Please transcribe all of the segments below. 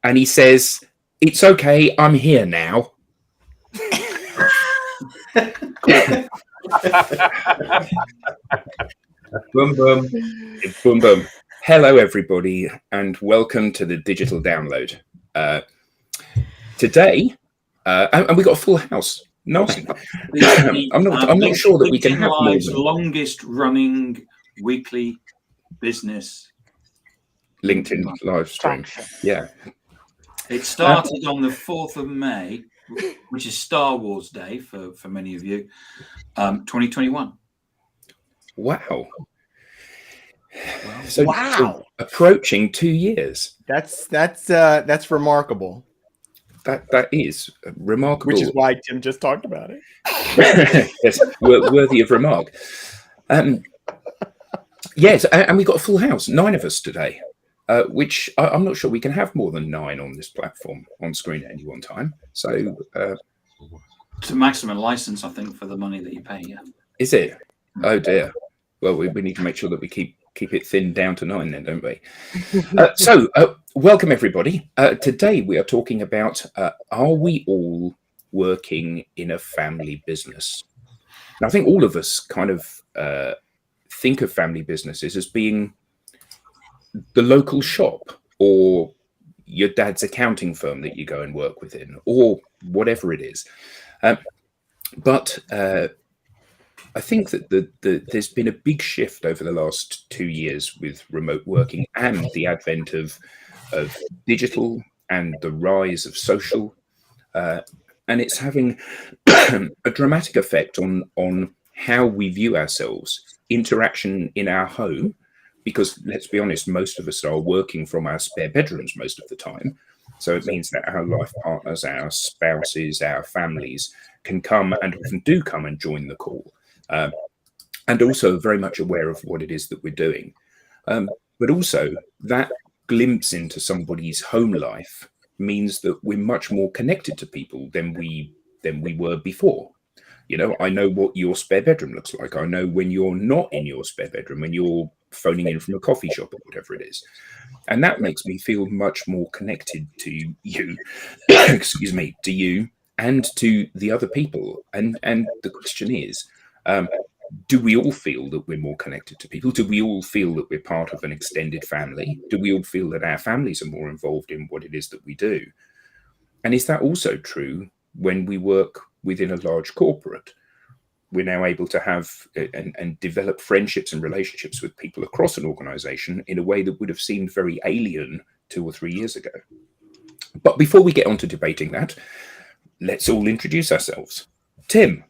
and he says, "It's okay, I'm here now." Boom, boom. Boom, boom. Hello, everybody, and welcome to the Digital Download. Today, and we got a full house. 9. I'm not sure that we can have more Live's than longest running weekly business LinkedIn live stream. Yeah. It started on the 4th of May, which is Star Wars Day for many of you, 2021. Wow. Wow. So approaching 2 years. That's remarkable. That is remarkable. Which is why Tim just talked about it. Yes, worthy of remark. Yes, and we got a full house, 9 of us today, which I'm not sure we can have more than 9 on this platform on screen at any one time. So it's a maximum license, I think, for the money that you pay. Yeah. Is it? Oh dear. Well, we need to make sure that we keep it thinned down to 9 then, don't we? So welcome everybody. Today we are talking about are we all working in a family business? Now, I think all of us kind of think of family businesses as being the local shop or your dad's accounting firm that you go and work within or whatever it is. But I think that there's been a big shift over the last 2 years with remote working and the advent of digital and the rise of social, and it's having a dramatic effect on how we view ourselves, interaction in our home, because let's be honest, most of us are working from our spare bedrooms most of the time. So it means that our life partners, our spouses, our families can come and often do come and join the call. And also very much aware of what it is that we're doing. But also that glimpse into somebody's home life means that we're much more connected to people than we were before. You know, I know what your spare bedroom looks like. I know when you're not in your spare bedroom, when you're phoning in from a coffee shop or whatever it is. And that makes me feel much more connected to you, excuse me, to you and to the other people. And the question is, do we all feel that we're more connected to people? Do we all feel that we're part of an extended family? Do we all feel that our families are more involved in what it is that we do? And is that also true when we work within a large corporate? We're now able to have and develop friendships and relationships with people across an organization in a way that would have seemed very alien 2 or 3 years ago. But before we get on to debating that, let's all introduce ourselves. Tim.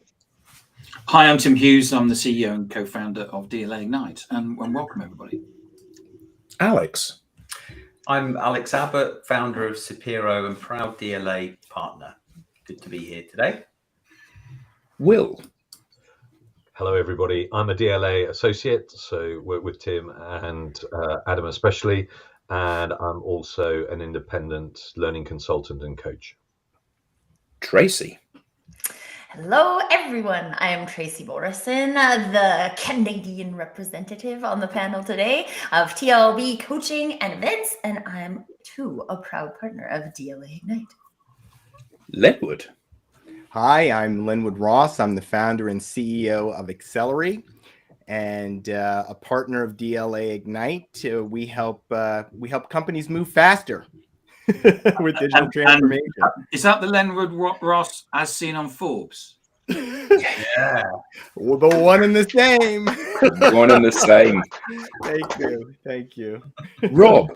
Hi, I'm Tim Hughes. I'm the CEO and co-founder of DLA Ignite, and welcome everybody. Alex. I'm Alex Abbott, founder of Sapiro and proud DLA partner. Good to be here today. Will. Hello, everybody. I'm a DLA associate, so work with Tim and Adam especially, and I'm also an independent learning consultant and coach. Tracy. Hello, everyone. I am Tracy Morrison, the Canadian representative on the panel today of TLB Coaching and Events, and I'm too a proud partner of DLA Ignite. Lenwood. Hi, I'm Lenwood Ross. I'm the founder and CEO of Accelerate and a partner of DLA Ignite. We help companies move faster with digital transformation. Is that the Lenwood Ross as seen on Forbes? Yeah. Well, the one and the same. One and the same. Thank you. Rob.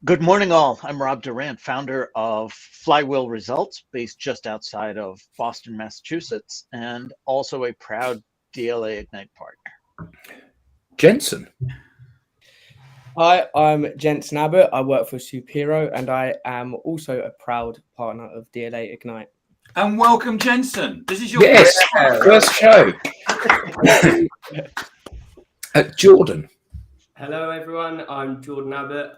Good morning, all. I'm Rob Durant, founder of Flywheel Results, based just outside of Boston, Massachusetts, and also a proud DLA Ignite partner. Jensen. Hi, I'm Jensen Abbott. I work for Sapiro, and I am also a proud partner of DLA Ignite. And welcome, Jensen. This is your first show. Jordan. Hello, everyone. I'm Jordan Abbott,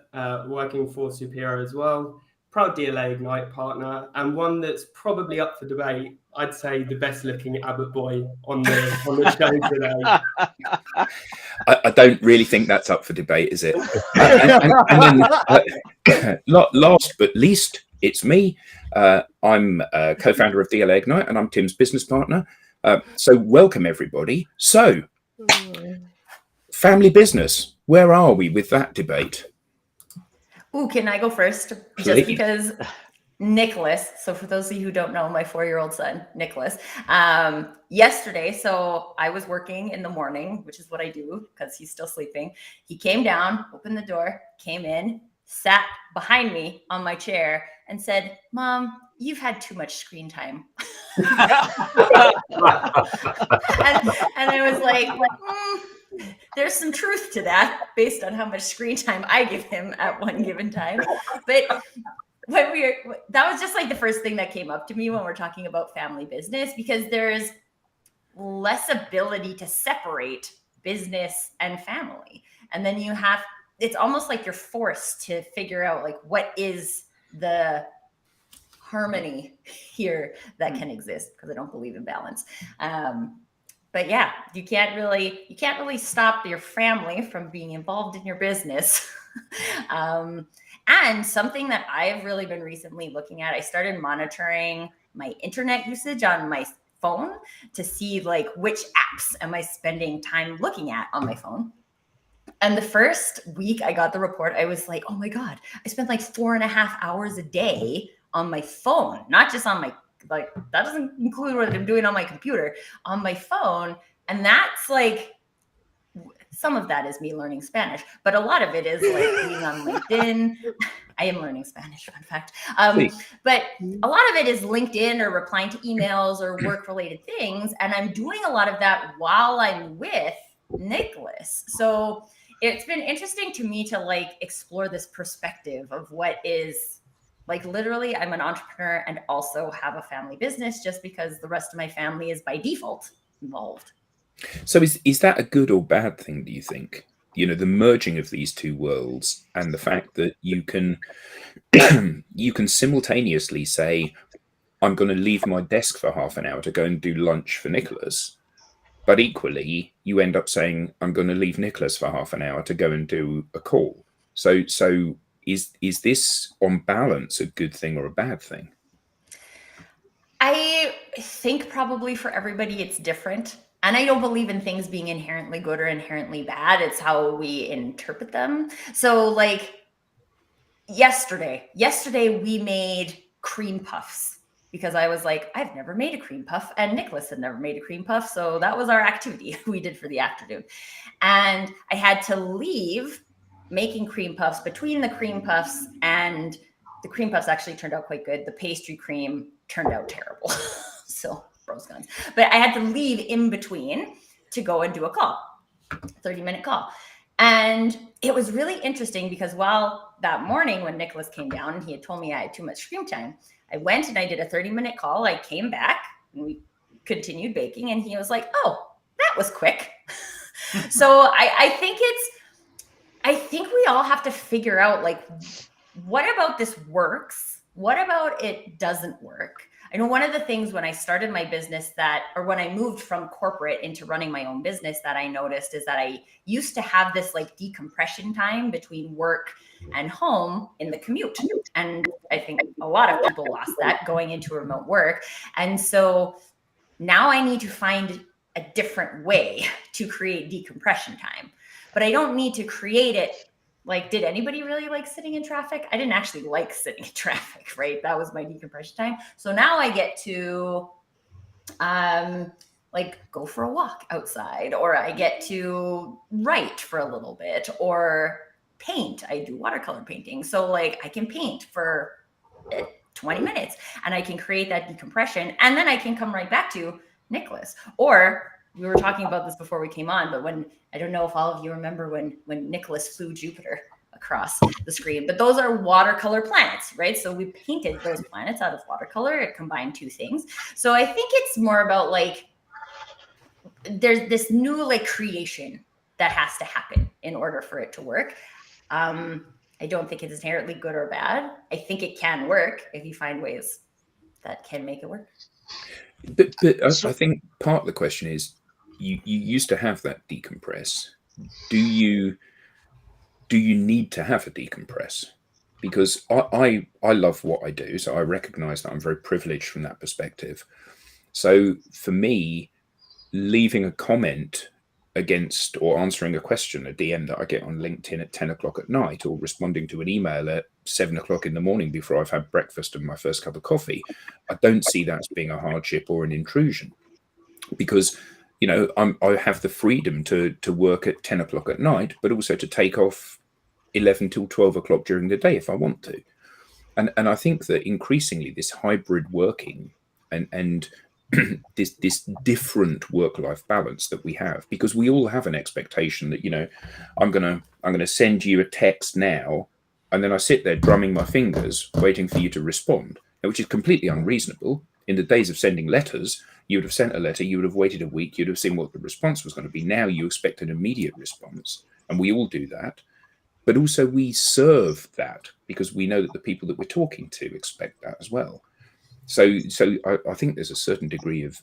working for Sapiro as well. Proud DLA Ignite partner, and one that's probably up for debate. I'd say the best looking Abbott boy on the show today. I don't really think that's up for debate, is it? And then last but least, it's me. I'm co-founder of DLA Ignite, and I'm Tim's business partner. So welcome, everybody. So, family business, where are we with that debate? Ooh, can I go first? Please. Just because Nicholas, so for those of you who don't know, my 4-year-old son, Nicholas, yesterday, so I was working in the morning, which is what I do because he's still sleeping. He came down, opened the door, came in, sat behind me on my chair and said, "Mom, you've had too much screen time." and I was like, there's some truth to that based on how much screen time I give him at one given time. But that was just like the first thing that came up to me when we're talking about family business, because there's less ability to separate business and family. And then it's almost like you're forced to figure out like what is the harmony here that can exist, because I don't believe in balance. But yeah, you can't really stop your family from being involved in your business. And something that I've really been recently looking at, I started monitoring my internet usage on my phone to see like which apps am I spending time looking at on my phone. And the first week I got the report, I was like, oh my God, I spent like 4.5 hours a day on my phone, not just on my, like, that doesn't include what I'm doing on my computer, on my phone. And that's like, some of that is me learning Spanish, but a lot of it is like being on LinkedIn. I am learning Spanish, fun fact. But a lot of it is LinkedIn or replying to emails or work-related things. And I'm doing a lot of that while I'm with Nicholas. So it's been interesting to me to like explore this perspective of what is like, literally, I'm an entrepreneur and also have a family business just because the rest of my family is by default involved. So is that a good or bad thing, do you think? You know, the merging of these two worlds and the fact that you can you can simultaneously say, I'm going to leave my desk for half an hour to go and do lunch for Nicholas, but equally you end up saying, I'm going to leave Nicholas for half an hour to go and do a call. So is this on balance a good thing or a bad thing? I think probably for everybody it's different. And I don't believe in things being inherently good or inherently bad. It's how we interpret them. So like yesterday we made cream puffs because I was like, I've never made a cream puff, and Nicholas had never made a cream puff. So that was our activity we did for the afternoon. And I had to leave making cream puffs. Between the cream puffs, and the cream puffs actually turned out quite good, the pastry cream turned out terrible. So pros cons. But I had to leave in between to go and do a call, 30-minute call. And it was really interesting because while that morning when Nicholas came down and he had told me I had too much screen time, I went and I did a 30-minute call. I came back and we continued baking, and he was like, oh, that was quick. So I think we all have to figure out, like, what about this works? What about it doesn't work? I know one of the things when I started my business when I moved from corporate into running my own business that I noticed is that I used to have this like decompression time between work and home in the commute. And I think a lot of people lost that going into remote work. And so now I need to find a different way to create decompression time, but I don't need to create it. Like, did anybody really like sitting in traffic? I didn't actually like sitting in traffic, right? That was my decompression time. So now I get to like go for a walk outside, or I get to write for a little bit, or paint. I do watercolor painting. So like I can paint for 20 minutes and I can create that decompression, and then I can come right back to Nicholas. Or we were talking about this before we came on, but I don't know if all of you remember when Nicholas flew Jupiter across the screen, but those are watercolor planets, right? So we painted those planets out of watercolor. It combined two things. So I think it's more about like, there's this new like creation that has to happen in order for it to work. I don't think it's inherently good or bad. I think it can work if you find ways that can make it work. But I think part of the question is, you used to have that decompress. Do you need to have a decompress? because I love what I do, so I recognise that I'm very privileged from that perspective. So for me, leaving a comment against or answering a question, a DM that I get on LinkedIn at 10 o'clock at night, or responding to an email at 7 o'clock in the morning before I've had breakfast and my first cup of coffee, I don't see that as being a hardship or an intrusion, because I have the freedom to work at 10 o'clock at night, but also to take off 11 till 12 o'clock during the day if I want to. And I think that increasingly this hybrid working and this different work-life balance that we have, because we all have an expectation that I'm gonna send you a text now, and then I sit there drumming my fingers waiting for you to respond, which is completely unreasonable. In the days of sending letters, you would have sent a letter, you would have waited a week, you'd have seen what the response was going to be. Now you expect an immediate response, and we all do that. But also we serve that because we know that the people that we're talking to expect that as well. So I think there's a certain degree of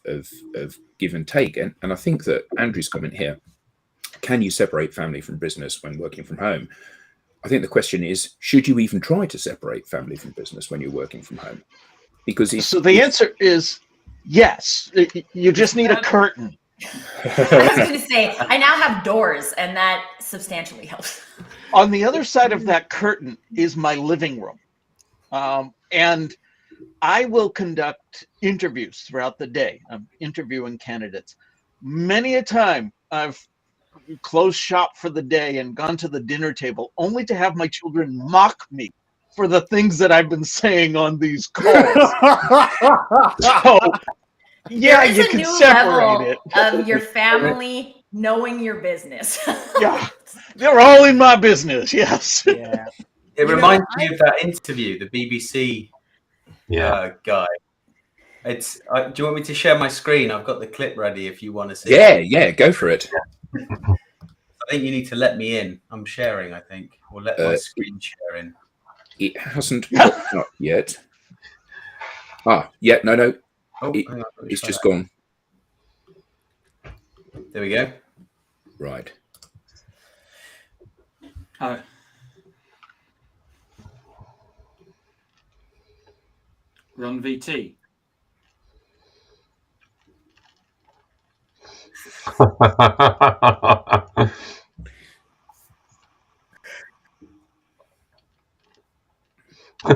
give and take. And I think that Andrew's comment here, can you separate family from business when working from home? I think the question is, should you even try to separate family from business when you're working from home? Because so the answer is yes. You just need a curtain. I was going to say, I now have doors, and that substantially helps. On the other side of that curtain is my living room. And I will conduct interviews throughout the day. I'm interviewing candidates. Many a time I've closed shop for the day and gone to the dinner table only to have my children mock me for the things that I've been saying on these calls. So, yeah, you can separate it. Of your family knowing your business. Yeah, they're all in my business. Yes. Yeah. It reminds me of that interview, the BBC guy. It's. Do you want me to share my screen? I've got the clip ready if you want to see. Yeah, go for it. I think you need to let me in. I'm sharing, I think, or let my screen share in. It hasn't popped up yet. No. Oh, It's just gone. There we go. Right. Run VT. I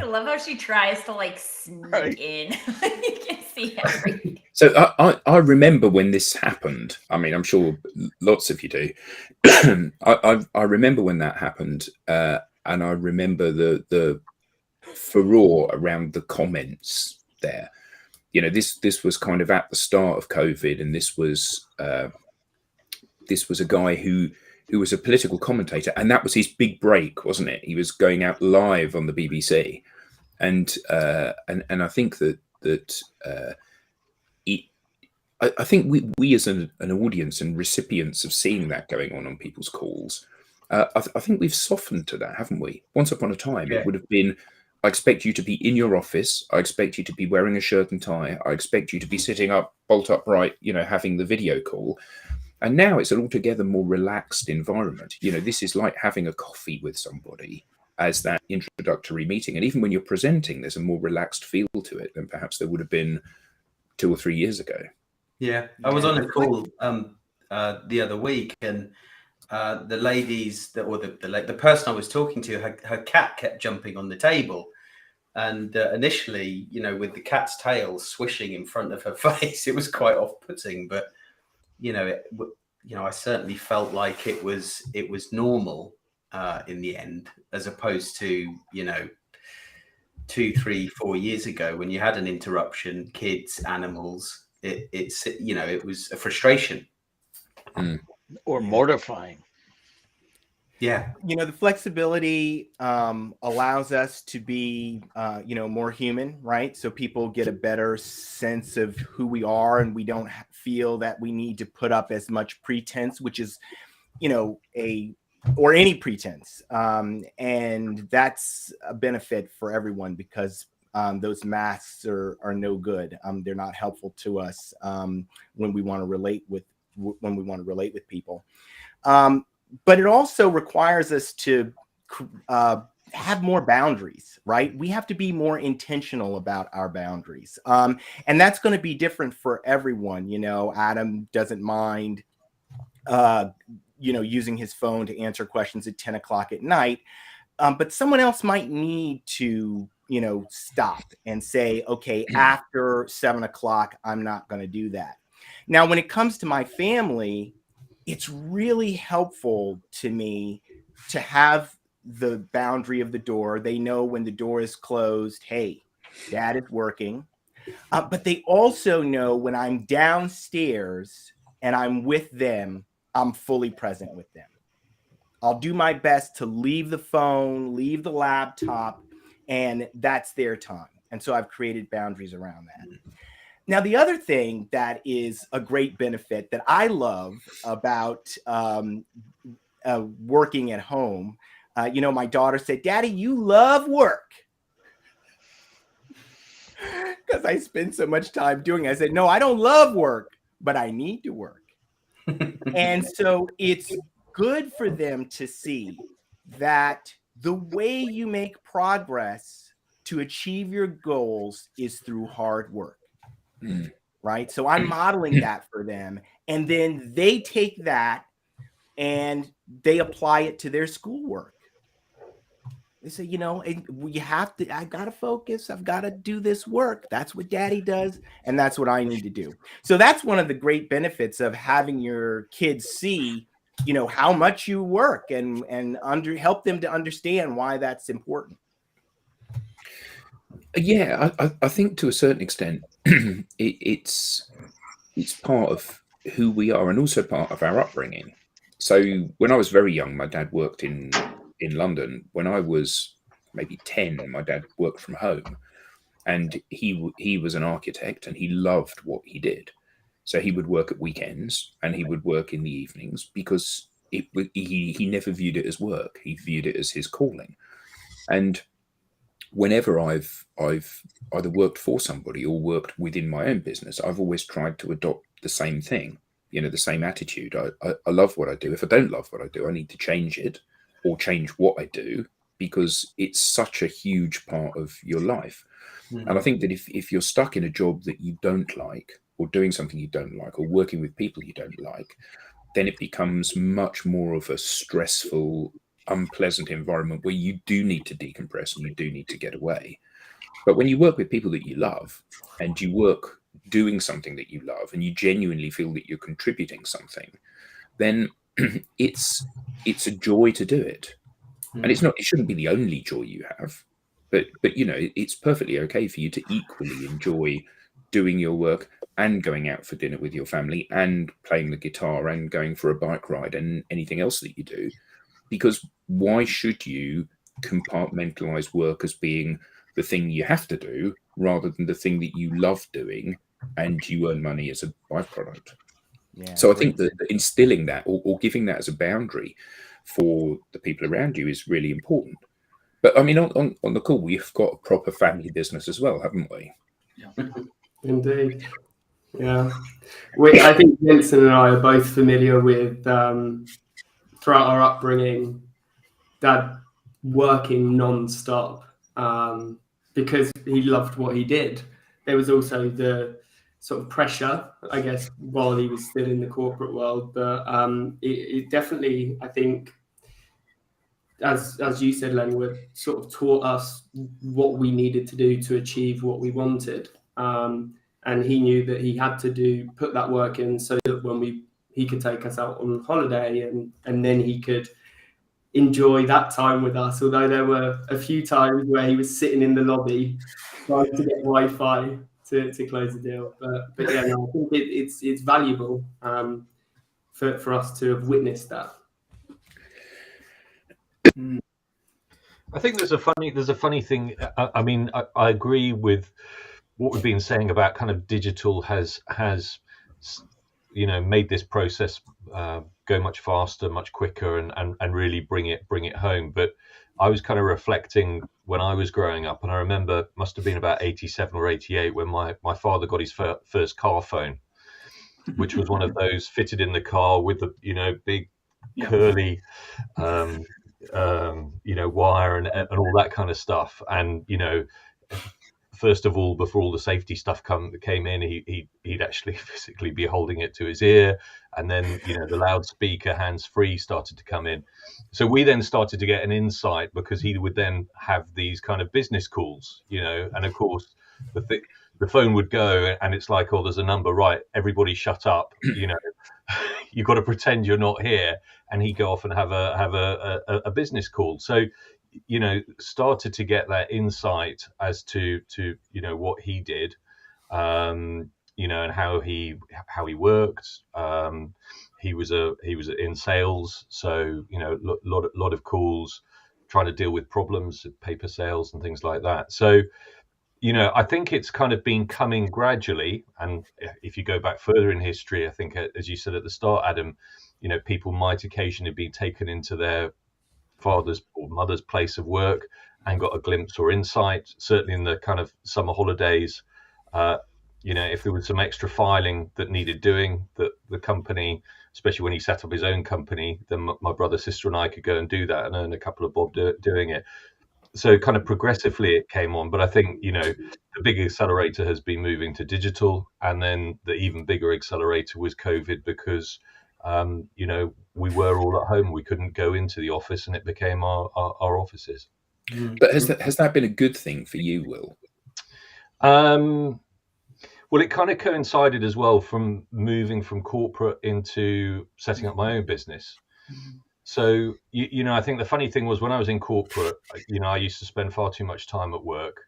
love how she tries to sneak in. You can see everything. So I remember when this happened. I mean, I'm sure lots of you do. I remember when that happened, and I remember the furore around the comments there. This was kind of at the start of COVID, and this was a guy who was a political commentator, and that was his big break, wasn't it? He was going out live on the BBC, and I think I think we as an audience and recipients of seeing that going on people's calls, I think we've softened to that, haven't we? Once upon a time, It would have been, I expect you to be in your office. I expect you to be wearing a shirt and tie. I expect you to be sitting up, bolt upright, having the video call. And now it's an altogether more relaxed environment. This is like having a coffee with somebody as that introductory meeting. And even when you're presenting, there's a more relaxed feel to it than perhaps there would have been 2 or 3 years ago. Yeah, I was on a call the other week, and the ladies the person I was talking to, her cat kept jumping on the table, and initially, with the cat's tail swishing in front of her face, it was quite off-putting. But I certainly felt like it was normal in the end, as opposed to 2, 3, 4 years ago when you had an interruption, kids, animals. It was a frustration or mortifying. Yeah. The flexibility allows us to be, more human, right? So people get a better sense of who we are, and we don't feel that we need to put up as much pretense, which is, any pretense. And that's a benefit for everyone, because those masks are no good. They're not helpful to us when we want to relate with people. But it also requires us to have more boundaries, right? We have to be more intentional about our boundaries. And that's going to be different for everyone. You know, Adam doesn't mind, using his phone to answer questions at 10 o'clock at night. But someone else might need to, stop and say, okay, after 7 o'clock, I'm not going to do that. Now, when it comes to my family, it's really helpful to me to have the boundary of the door. They know when the door is closed, hey, Dad is working. But they also know when I'm downstairs and I'm with them, I'm fully present with them. I'll do my best to leave the phone, leave the laptop, and that's their time. And so I've created boundaries around that. Now, the other thing that is a great benefit that I love about working at home, my daughter said, Daddy, you love work. Because I spend so much time doing it. I said, no, I don't love work, but I need to work. And so it's good for them to see that the way you make progress to achieve your goals is through hard work. Right? So I'm modeling that for them. And then they take that and they apply it to their schoolwork. They say, I've got to focus. I've got to do this work. That's what Daddy does. And that's what I need to do. So that's one of the great benefits of having your kids see, how much you work and help them to understand why that's important. Yeah, I think to a certain extent, it's part of who we are and also part of our upbringing. So when I was very young, my dad worked in London. When I was maybe 10, my dad worked from home, and he was an architect and he loved what he did. So he would work at weekends and he would work in the evenings because he never viewed it as work. He viewed it as his calling. And whenever I've either worked for somebody or worked within my own business, I've always tried to adopt the same thing, the same attitude. I love what I do. If I don't love what I do, I need to change it or change what I do, because it's such a huge part of your life. And I think that if you're stuck in a job that you don't like, or doing something you don't like, or working with people you don't like, then it becomes much more of a stressful, unpleasant environment where you do need to decompress and you do need to get away. But when you work with people that you love and you work doing something that you love and you genuinely feel that you're contributing something, then it's a joy to do it. And it shouldn't be the only joy you have, but it's perfectly okay for you to equally enjoy doing your work and going out for dinner with your family and playing the guitar and going for a bike ride and anything else that you do. Because why should you compartmentalize work as being the thing you have to do rather than the thing that you love doing and you earn money as a byproduct? Yeah, so I think that instilling that or giving that as a boundary for the people around you is really important. But I mean, on the call, we've got a proper family business as well, haven't we? Yeah. Indeed. Yeah. I think Vincent and I are both familiar with, throughout our upbringing, Dad working non-stop because he loved what he did. There was also the sort of pressure, I guess, while he was still in the corporate world. But it definitely, I think, as you said, Lenwood, sort of taught us what we needed to do to achieve what we wanted. And he knew that he had to put that work in so that when he could take us out on holiday and then he could enjoy that time with us. Although there were a few times where he was sitting in the lobby trying to get Wi-Fi to close the deal. But yeah, no, I think it's valuable for us to have witnessed that. I think there's a funny thing. I mean, I agree with what we've been saying about kind of digital has made this process go much faster, much quicker, and really bring it home. But I was kind of reflecting when I was growing up, and I remember must have been about 87 or 88 when my father got his first car phone, which was one of those fitted in the car with the big curly wire and all that kind of stuff. And first of all, before all the safety stuff came in, he'd actually physically be holding it to his ear, and then the loudspeaker hands-free started to come in. So we then started to get an insight, because he would then have these kind of business calls, and of course the phone would go, and it's like, oh, there's a number, right? Everybody shut up, you've got to pretend you're not here, and he'd go off and have a business call. So started to get that insight as to what he did, and how he worked. He was in sales, so lot of calls, trying to deal with problems, paper sales and things like that. So I think it's kind of been coming gradually. And if you go back further in history, I think, as you said at the start, Adam, people might occasionally be taken into their father's or mother's place of work and got a glimpse or insight. Certainly in the kind of summer holidays, if there was some extra filing that needed doing, that the company, especially when he set up his own company, then my brother, sister and I could go and do that and earn a couple of bob doing it. So kind of progressively it came on. But I think, the big accelerator has been moving to digital, and then the even bigger accelerator was COVID, because we were all at home. We couldn't go into the office, and it became our offices. But has that been a good thing for you, Will? Well, it kind of coincided as well from moving from corporate into setting up my own business. So, I think the funny thing was, when I was in corporate, I used to spend far too much time at work,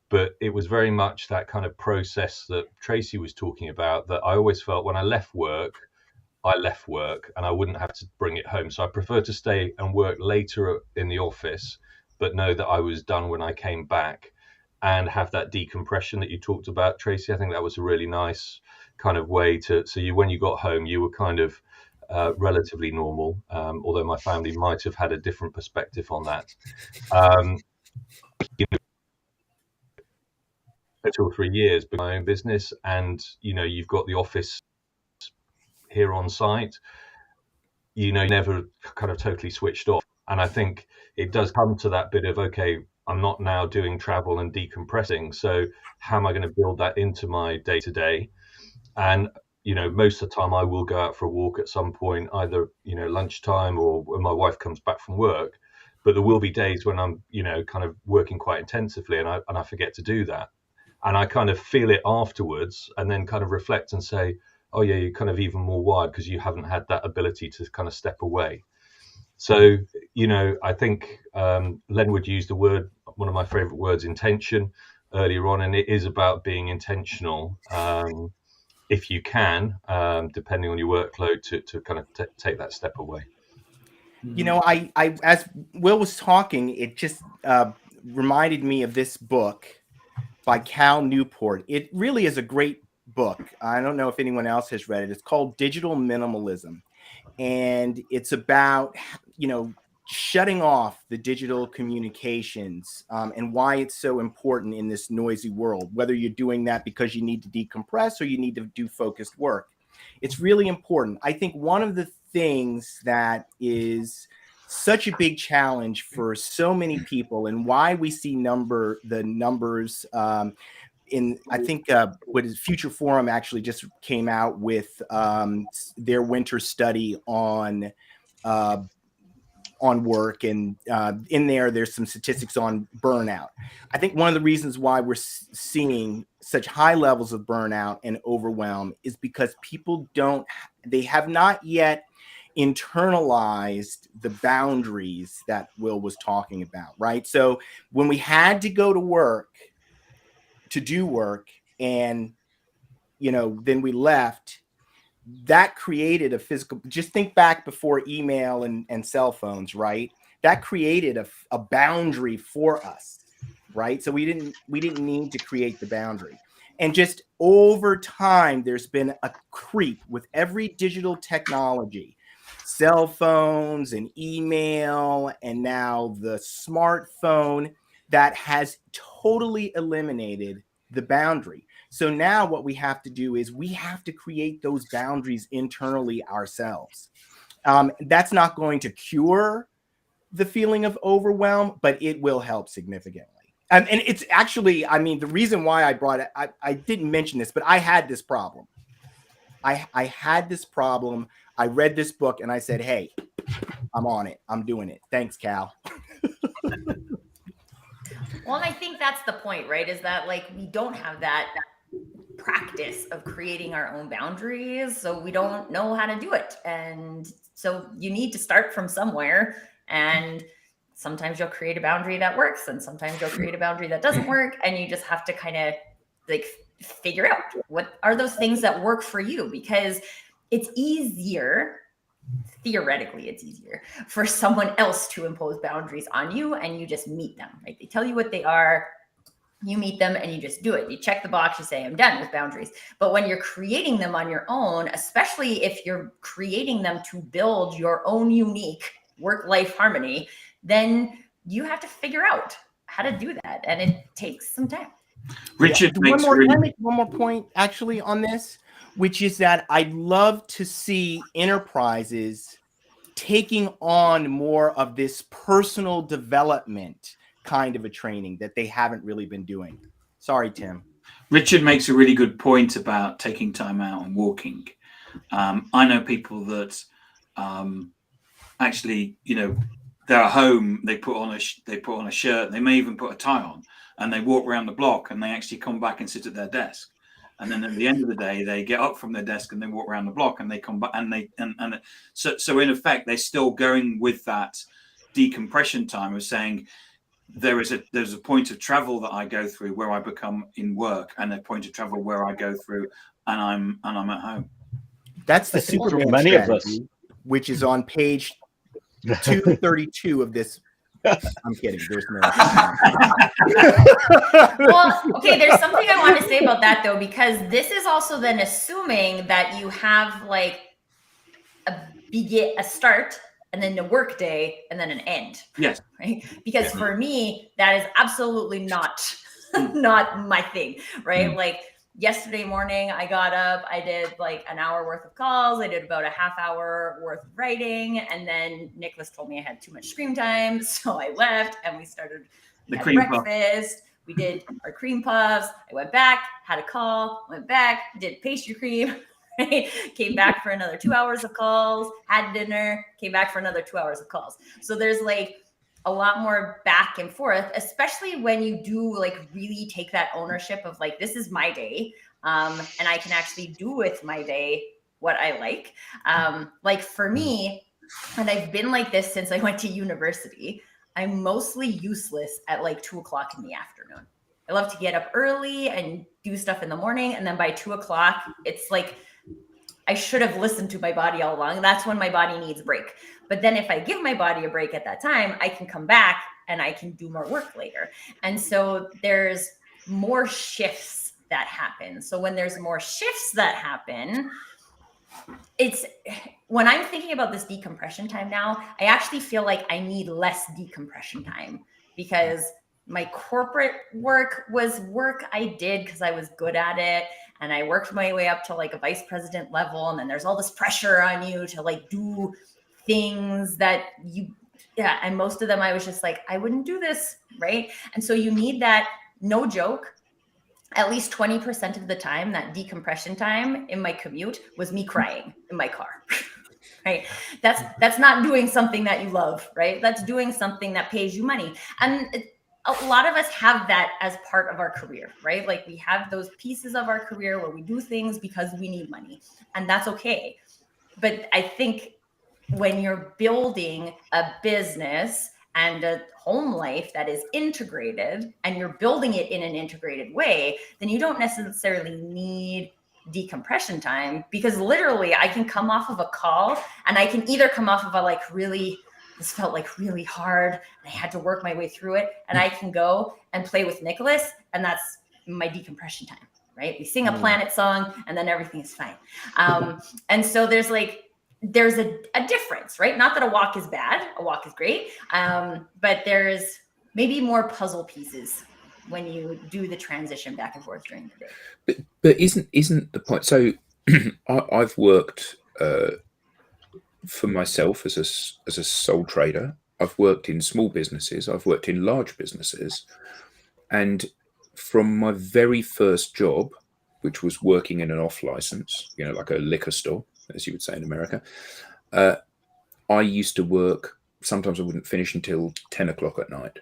but it was very much that kind of process that Tracy was talking about, that I always felt when I left work and I wouldn't have to bring it home. So I prefer to stay and work later in the office, but know that I was done when I came back, and have that decompression that you talked about, Tracy. I think that was a really nice kind of way when you got home, you were kind of relatively normal, although my family might have had a different perspective on that. 2 or 3 years with my own business, and you've got the office here on site, never kind of totally switched off. And I think it does come to that bit of, okay, I'm not now doing travel and decompressing, so how am I going to build that into my day to day? And most of the time I will go out for a walk at some point, either lunchtime or when my wife comes back from work. But there will be days when I'm kind of working quite intensively, and I forget to do that, and I kind of feel it afterwards, and then kind of reflect and say, oh yeah, you're kind of even more wired because you haven't had that ability to kind of step away. So, I think Len would use the word, one of my favorite words, intention, earlier on, and it is about being intentional, if you can, depending on your workload, to kind of take that step away. I as Will was talking, it just reminded me of this book by Cal Newport. It really is a great book. I don't know if anyone else has read it. It's called Digital Minimalism. And it's about, shutting off the digital communications, and why it's so important in this noisy world, whether you're doing that because you need to decompress or you need to do focused work. It's really important. I think one of the things that is such a big challenge for so many people, and why we see the numbers I think what is Future Forum actually just came out with their winter study on work, and in there's some statistics on burnout. I think one of the reasons why we're seeing such high levels of burnout and overwhelm is because people they have not yet internalized the boundaries that Will was talking about, right? So when we had to go to work to do work, and then we left, that created a physical, just think back before email and cell phones, right? That created a boundary for us, right? So we didn't need to create the boundary. And just over time, there's been a creep with every digital technology, cell phones and email, and now the smartphone. that has totally eliminated the boundary. So now what we have to do is we have to create those boundaries internally ourselves. That's not going to cure the feeling of overwhelm, but it will help significantly. And it's actually, I mean, the reason why I brought it, I didn't mention this, but I had this problem. I had this problem. I read this book and I said, hey, I'm on it. I'm doing it. Thanks, Cal. Well, and I think that's the point, right? Is that like we don't have that practice of creating our own boundaries, so we don't know how to do it. And so you need to start from somewhere. And sometimes you'll create a boundary that works, and sometimes you'll create a boundary that doesn't work. And you just have to kind of like figure out what are those things that work for you, because it's easier. Theoretically, it's easier for someone else to impose boundaries on you, and you just meet them, right? They tell you what they are, you meet them, and you just do it. You check the box, you say, I'm done with boundaries. But when you're creating them on your own, especially if you're creating them to build your own unique work-life harmony, then you have to figure out how to do that. And it takes some time. Richard, Can I make one more point actually on this, which is that I'd love to see enterprises taking on more of this personal development kind of a training that they haven't really been doing. Sorry, Tim. Richard makes a really good point about taking time out and walking. I know people that actually, you know, they're at home, they put on a shirt, they may even put a tie on, and they walk around the block, and they actually come back and sit at their desk. And then at the end of the day, they get up from their desk and they walk around the block, and they come back, and so in effect, they're still going with that decompression time of saying there's a point of travel that I go through where I become in work, and a point of travel where I go through and I'm at home. That's the Superman many strategy, of us, which is on page 232 of this. I'm kidding. There's no. Well, okay, there's something I want to say about that though, because this is also then assuming that you have like a start and then a work day and then an end. Yes. Right. Because for me, that is absolutely not my thing. Right. Like yesterday morning, I got up, I did like an hour worth of calls. I did about a half hour worth of writing. And then Nicholas told me I had too much screen time. So I left and we started The had cream breakfast. We did our cream puffs. I went back, had a call, went back, did pastry cream, right? Came back for another 2 hours of calls, had dinner, came back for another 2 hours of calls. So there's like a lot more back and forth, especially when you do like really take that ownership of like, this is my day. And I can actually do with my day what I like. Like for me, and I've been like this since I went to university, I'm mostly useless at like 2 o'clock in the afternoon. I love to get up early and do stuff in the morning. And then by 2 o'clock, it's like, I should have listened to my body all along. That's when my body needs a break. But then if I give my body a break at that time, I can come back and I can do more work later. And so there's more shifts that happen. So when there's more shifts that happen, it's when I'm thinking about this decompression time now, I actually feel like I need less decompression time, because my corporate work was work I did because I was good at it. And I worked my way up to like a vice president level. And then there's all this pressure on you to like do things that and most of them I was just like, I wouldn't do this, right? And so you need that, no joke, at least 20% of the time, that decompression time in my commute was me crying in my car, right? That's not doing something that you love, right? That's doing something that pays you money. And a lot of us have that as part of our career, right? Like we have those pieces of our career where we do things because we need money, and that's okay. But I think when you're building a business and a home life that is integrated, and you're building it in an integrated way, then you don't necessarily need decompression time, because literally I can come off of a call and I can either come off of a like really, this felt like really hard and I had to work my way through it, and I can go and play with Nicholas, and that's my decompression time, right? We sing a Planet song and then everything is fine. And so there's a difference, right? Not that a walk is bad, a walk is great. But there's maybe more puzzle pieces when you do the transition back and forth during the day. But isn't the point? So I've worked for myself as a sole trader. I've worked in small businesses. I've worked in large businesses, and from my very first job, which was working in an off license, like a liquor store, as you would say in America, I used to work. Sometimes I wouldn't finish until 10 o'clock at night.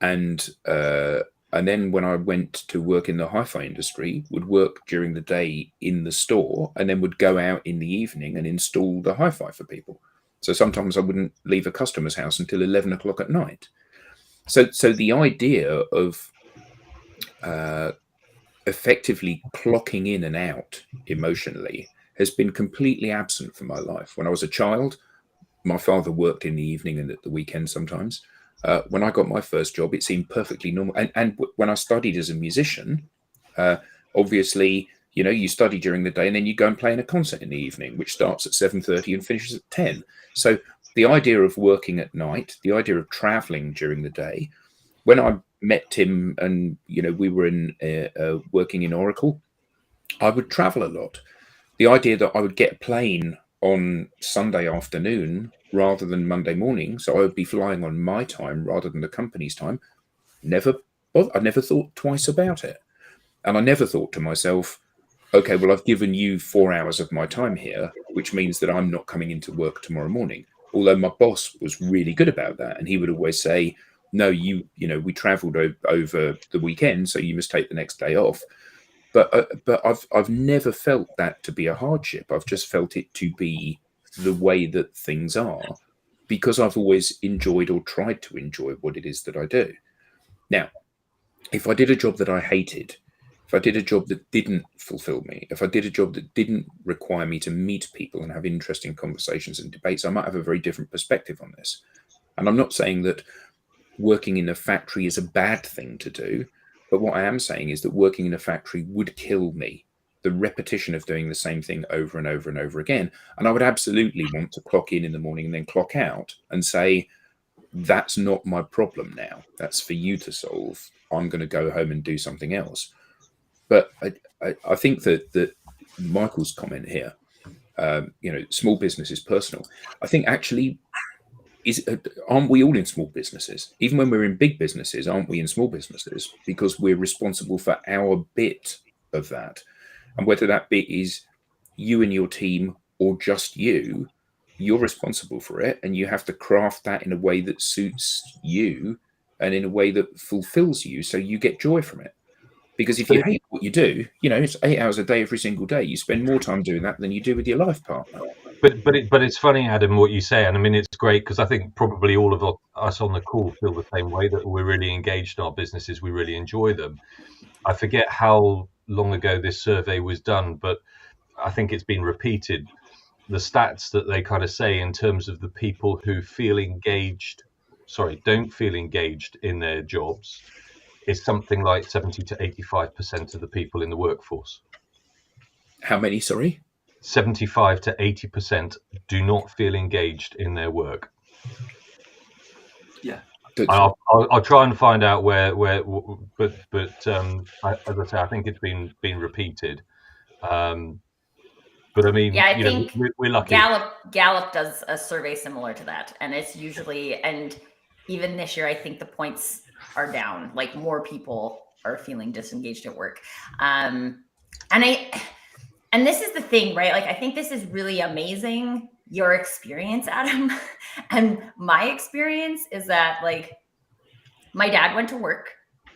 And then when I went to work in the hi-fi industry, would work during the day in the store and then would go out in the evening and install the hi-fi for people. So sometimes I wouldn't leave a customer's house until 11 o'clock at night. So the idea of effectively clocking in and out emotionally has been completely absent from my life. When I was a child, my father worked in the evening and at the weekend sometimes. When I got my first job, it seemed perfectly normal. And when I studied as a musician, obviously, you study during the day and then you go and play in a concert in the evening, which starts at 7:30 and finishes at 10. So the idea of working at night, the idea of traveling during the day, when I met Tim and, we were working in Oracle, I would travel a lot. The idea that I would get a plane on Sunday afternoon rather than Monday morning, so I would be flying on my time rather than the company's time, I never thought twice about it. And I never thought to myself, okay, well, I've given you 4 hours of my time here, which means that I'm not coming into work tomorrow morning. Although my boss was really good about that. And he would always say, no, we traveled over the weekend, so you must take the next day off. But I've never felt that to be a hardship. I've just felt it to be the way that things are, because I've always enjoyed or tried to enjoy what it is that I do. Now, if I did a job that I hated, if I did a job that didn't fulfill me, if I did a job that didn't require me to meet people and have interesting conversations and debates, I might have a very different perspective on this. And I'm not saying that working in a factory is a bad thing to do, but what I am saying is that working in a factory would kill me. The repetition of doing the same thing over and over and over again. And I would absolutely want to clock in the morning and then clock out and say, that's not my problem now. That's for you to solve. I'm going to go home and do something else. But I think that Michael's comment here, small business is personal. I think actually, aren't we all in small businesses? Even when we're in big businesses, aren't we in small businesses? Because we're responsible for our bit of that. And whether that bit is you and your team or just you, you're responsible for it. And you have to craft that in a way that suits you and in a way that fulfills you, so you get joy from it. Because if you hate what you do, it's 8 hours a day every single day. You spend more time doing that than you do with your life partner. But it's funny, Adam, what you say. And I mean, it's great because I think probably all of us on the call feel the same way, that we're really engaged in our businesses. We really enjoy them. I forget how long ago this survey was done, but I think it's been repeated. The stats that they kind of say in terms of the people who don't feel engaged in their jobs is something like 70 to 85% of the people in the workforce. How many, sorry? 75 to 80% do not feel engaged in their work. Yeah. I'll try and find out where but as I say, I think it's been repeated. But I mean, yeah, I think we're lucky. Gallup does a survey similar to that, and it's usually, and even this year, I think the points are down. Like, more people are feeling disengaged at work, and this is the thing, right? Like, I think this is really amazing, your experience, Adam, and my experience is that, like, my dad went to work.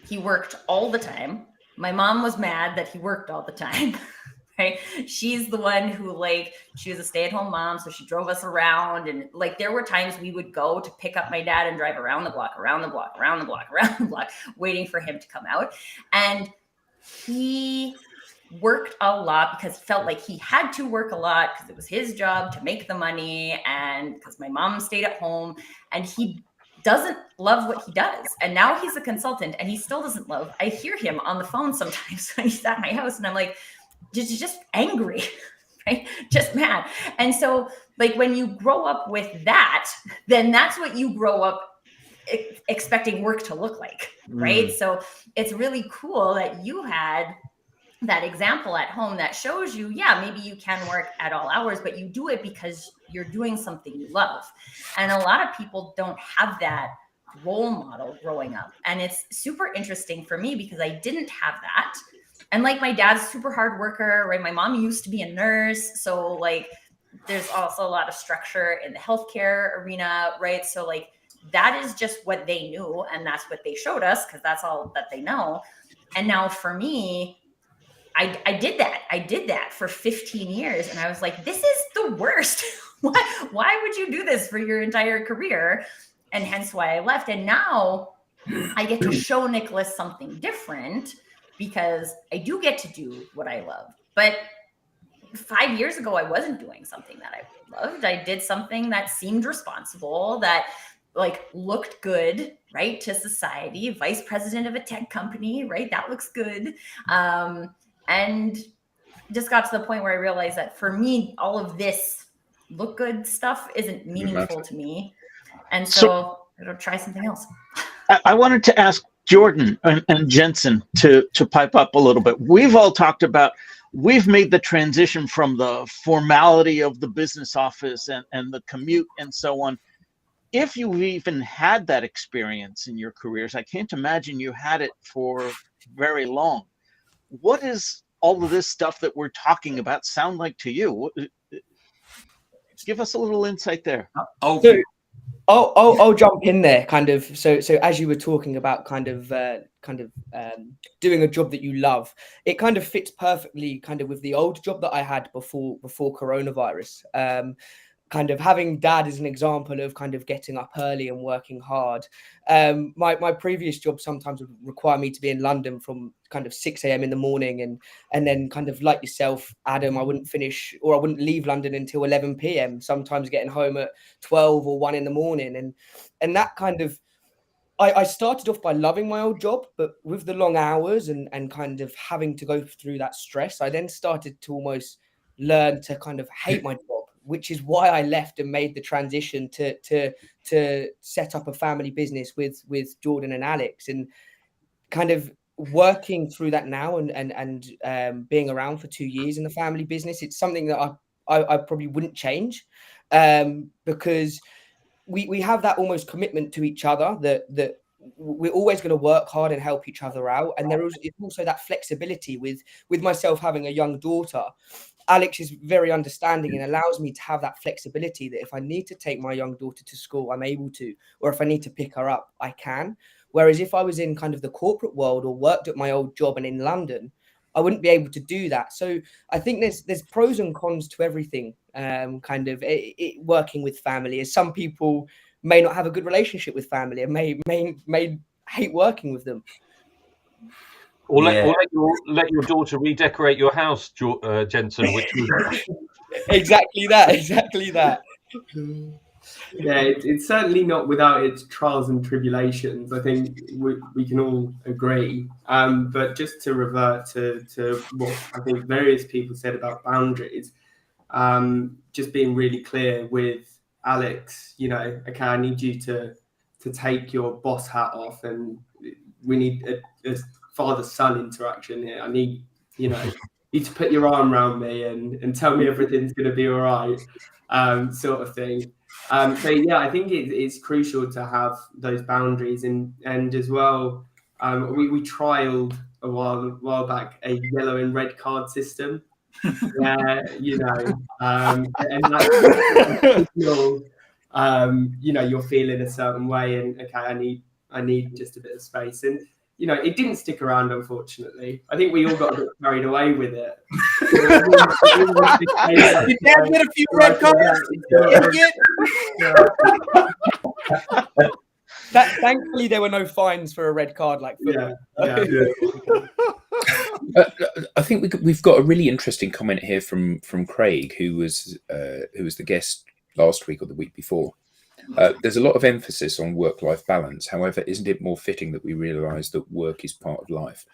He worked all the time. My mom was mad that he worked all the time. Right? She's the one who, like, she was a stay-at-home mom, so she drove us around, and like there were times we would go to pick up my dad and drive around the block, waiting for him to come out. And he worked a lot because he felt like he had to work a lot because it was his job to make the money, and because my mom stayed at home, and he doesn't love what he does. And now he's a consultant and he still doesn't love. I hear him on the phone sometimes when he's at my house, and I'm like, just angry, right? Just mad. And so, like, when you grow up with that, then that's what you grow up expecting work to look like, right? So it's really cool that you had that example at home that shows you, yeah, maybe you can work at all hours, but you do it because you're doing something you love. And a lot of people don't have that role model growing up. And it's super interesting for me because I didn't have that. And like my dad's super hard worker, right? My mom used to be a nurse. So like there's also a lot of structure in the healthcare arena, right? So like that is just what they knew. And that's what they showed us because that's all that they know. And now for me, I did that. I did that for 15 years. And I was like, this is the worst. Why would you do this for your entire career? And hence why I left. And now I get to show Nicholas something different because I do get to do what I love. But 5 years ago, I wasn't doing something that I loved. I did something that seemed responsible, that like looked good, right, to society. Vice president of a tech company, right? That looks good. And just got to the point where I realized that for me, all of this look good stuff isn't meaningful to me. And so I'll try something else. I wanted to ask Jordan and Jensen to pipe up a little bit. We've all talked about, we've made the transition from the formality of the business office and the commute and so on. If you've even had that experience in your careers, I can't imagine you had it for very long. What is all of this stuff that we're talking about sound like to you? Give us a little insight there. I'll jump in there, kind of. So as you were talking about, kind of doing a job that you love, it kind of fits perfectly, kind of with the old job that I had before coronavirus. Kind of having dad as an example of kind of getting up early and working hard. My previous job sometimes would require me to be in London from kind of 6 a.m. in the morning, and then kind of like yourself, Adam, I wouldn't leave London until 11 p.m. Sometimes getting home at 12 or 1 in the morning, and that kind of. I started off by loving my old job, but with the long hours and kind of having to go through that stress, I then started to almost learn to kind of hate my job, which is why I left and made the transition to set up a family business with Jordan and Alex, and kind of working through that now and being around for 2 years in the family business. It's something that I probably wouldn't change, because we have that almost commitment to each other that we're always going to work hard and help each other out. And there is also that flexibility with myself having a young daughter. Alex is very understanding and allows me to have that flexibility that if I need to take my young daughter to school, I'm able to, or if I need to pick her up, I can. Whereas if I was in kind of the corporate world or worked at my old job and in London, I wouldn't be able to do that. So I think there's pros and cons to everything, kind of working with family, as some people may not have a good relationship with family and may hate working with them. Or let your daughter redecorate your house, Jensen. Which was... Exactly that. Yeah, it's certainly not without its trials and tribulations. I think we can all agree. But just to revert to what I think various people said about boundaries, just being really clear with Alex, okay, I need you to take your boss hat off, and we need a father-son interaction here. I need, you to put your arm around me and tell me everything's going to be all right, sort of thing. So yeah, I think it's crucial to have those boundaries, and as well, we trialed a while back a yellow and red card system, where and that's you're feeling a certain way, and okay, I need just a bit of space, and it didn't stick around, unfortunately. I think we all got a bit carried away with it. Did Dad get a few red cards? Thankfully, there were no fines for a red card like football. I think we've got a really interesting comment here from Craig, who was the guest last week or the week before. There's a lot of emphasis on work-life balance. However, isn't it more fitting that we realise that work is part of life?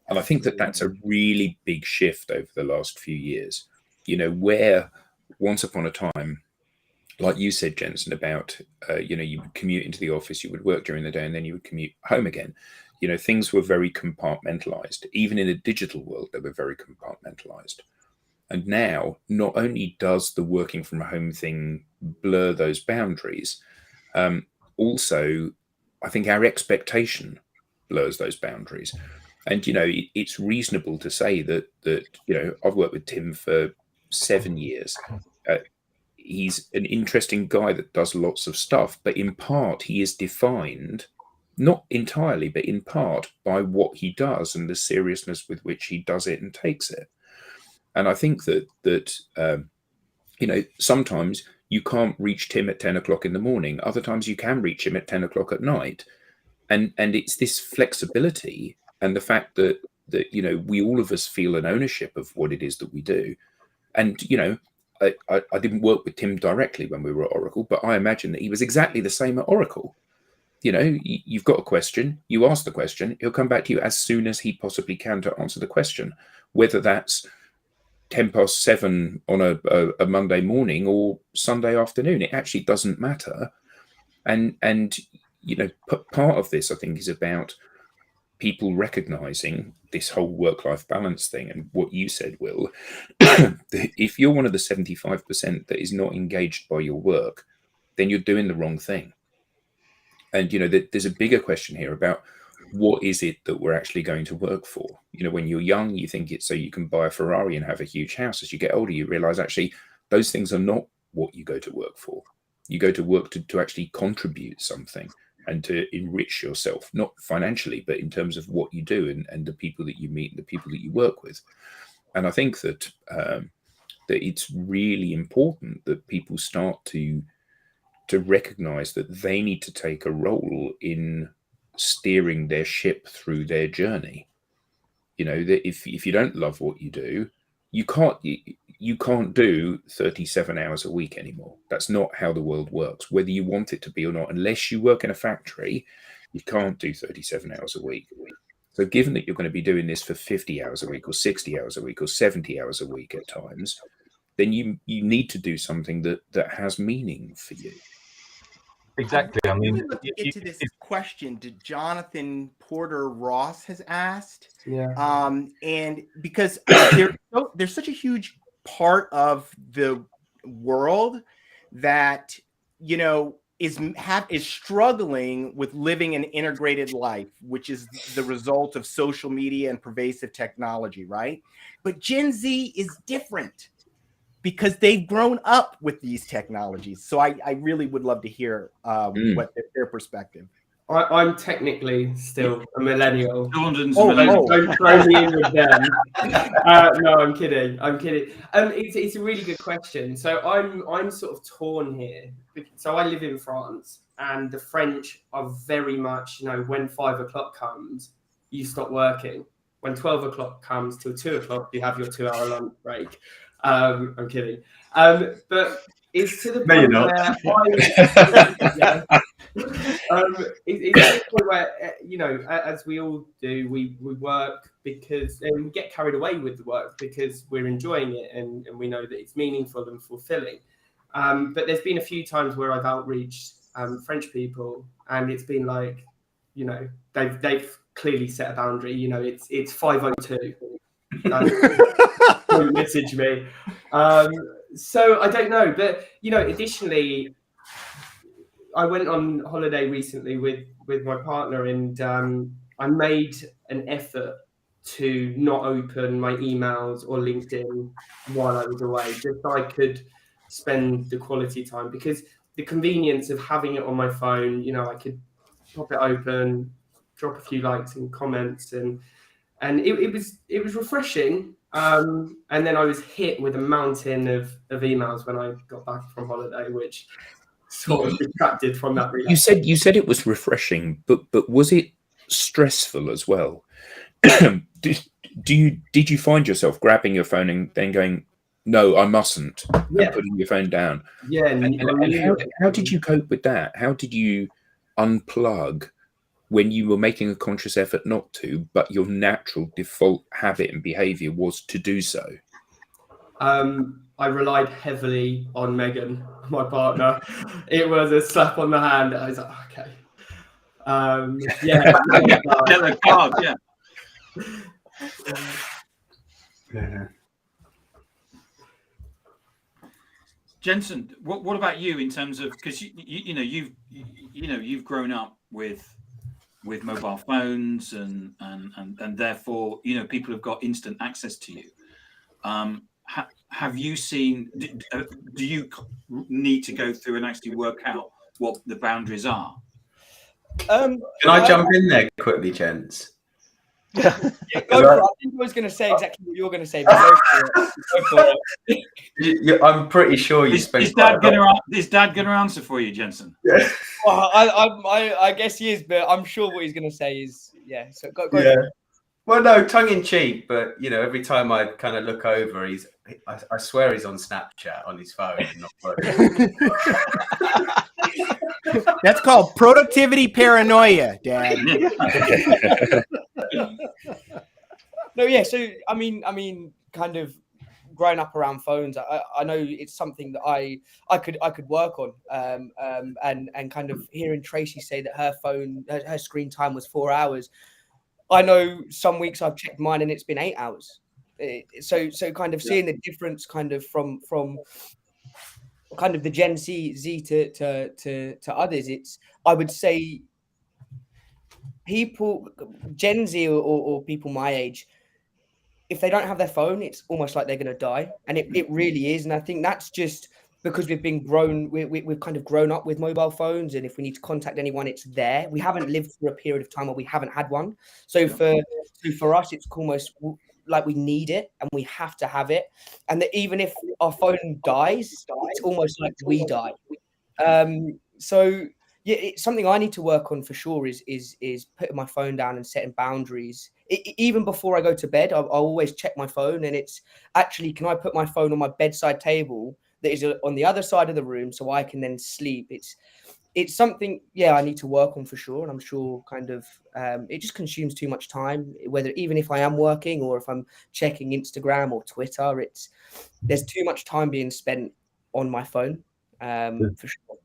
And I think that that's a really big shift over the last few years. Where once upon a time, like you said, Jensen, about you would commute into the office, you would work during the day, and then you would commute home again. Things were very compartmentalized. Even in a digital world, they were very compartmentalized. And now, not only does the working from home thing blur those boundaries, also, I think our expectation blurs those boundaries. And it's reasonable to say that I've worked with Tim for 7 years. He's an interesting guy that does lots of stuff, but in part he is defined, not entirely, but in part, by what he does and the seriousness with which he does it and takes it. And I think that sometimes you can't reach Tim at 10 o'clock in the morning. Other times you can reach him at 10 o'clock at night. And it's this flexibility and the fact that we all of us feel an ownership of what it is that we do. And, I didn't work with Tim directly when we were at Oracle, but I imagine that he was exactly the same at Oracle. You've got a question, you ask the question, he'll come back to you as soon as he possibly can to answer the question, whether that's 7:10 on a Monday morning or Sunday afternoon. It actually doesn't matter. And part of this, I think, is about people recognizing this whole work-life balance thing. And what you said, Will, if you're one of the 75% that is not engaged by your work, then you're doing the wrong thing. And, there's a bigger question here about what is it that we're actually going to work for? When you're young, you think it's so you can buy a Ferrari and have a huge house. As you get older, you realize actually those things are not what you go to work for. You go to work to actually contribute something and to enrich yourself, not financially, but in terms of what you do and the people that you meet, the people that you work with. And I think that that it's really important that people start to recognize that they need to take a role in steering their ship through their journey. That if you don't love what you do, you can't do 37 hours a week anymore. That's not how the world works, whether you want it to be or not. Unless you work in a factory, you can't do 37 hours a week. So given that you're going to be doing this for 50 hours a week or 60 hours a week or 70 hours a week at times, then you need to do something that has meaning for you. Exactly. I mean, let's get to this question that Jonathan Porter Ross has asked. Yeah. And because there's such a huge part of the world that is struggling with living an integrated life, which is the result of social media and pervasive technology, right? But Gen Z is different because they've grown up with these technologies. So I really would love to hear what their perspective. I'm technically still a millennial. Don't throw me in with them. No, I'm kidding. It's a really good question. So I'm sort of torn here. So I live in France, and the French are very much, when 5 o'clock comes, you stop working. When 12 o'clock comes till 2 o'clock, you have your 2-hour lunch break. I'm kidding. But it's to the point it's to the point where, as we all do, we work because we get carried away with the work because we're enjoying it and we know that it's meaningful and fulfilling. But there's been a few times where I've outreached French people, and it's been like, they've clearly set a boundary. It's 5:02. Don't message me. So I don't know, but additionally, I went on holiday recently with my partner, and I made an effort to not open my emails or LinkedIn while I was away, just so I could spend the quality time, because the convenience of having it on my phone, I could pop it open, drop a few likes and comments, and it was refreshing. And then I was hit with a mountain of emails when I got back from holiday, which sort of detracted from that. You said it was refreshing, but was it stressful as well? Did you find yourself grabbing your phone and then going, no, I mustn't, and putting your phone down? Yeah. And how did you cope with that? How did you unplug when you were making a conscious effort not to, but your natural default habit and behavior was to do so? I relied heavily on Megan, my partner. It was a slap on the hand. I was like, okay. Yeah. The card, yeah. Jensen, what about you in terms of, because you've grown up with mobile phones and therefore people have got instant access to you. Have you seen? Do you need to go through and actually work out what the boundaries are? Can I jump in there quickly, gents? Yeah, go for it. I think I was going to say exactly what you're going to say, but go for it. I'm pretty sure you Is spent. Dad going to answer for you, Jensen? Yeah. Well, I guess he is, but I'm sure what he's going to say is So go. Yeah. Well, no, tongue in cheek, but every time I kind of look over, I swear he's on Snapchat on his phone. Not working. That's called productivity paranoia, Dad. No, yeah. So I mean, kind of growing up around phones, I know it's something that I could work on. And kind of hearing Tracy say that her screen time was 4 hours. I know some weeks I've checked mine and it's been 8 hours. So kind of seeing the difference, kind of from kind of the Gen Z to others, I would say people Gen Z or people my age, if they don't have their phone, it's almost like they're going to die, and it really is. And I think that's just because we've kind of grown up with mobile phones, and if we need to contact anyone, it's there. We haven't lived through a period of time where we haven't had one. So for us, it's almost like we need it and we have to have it. And that even if our phone dies, it's almost like we die. So yeah, it's something I need to work on for sure is putting my phone down and setting boundaries. Even before I go to bed, I'll always check my phone, and it's actually, can I put my phone on my bedside table that is on the other side of the room so I can then sleep? It's something, I need to work on for sure. And I'm sure kind of it just consumes too much time, whether even if I am working or if I'm checking Instagram or Twitter, there's too much time being spent on my phone for sure.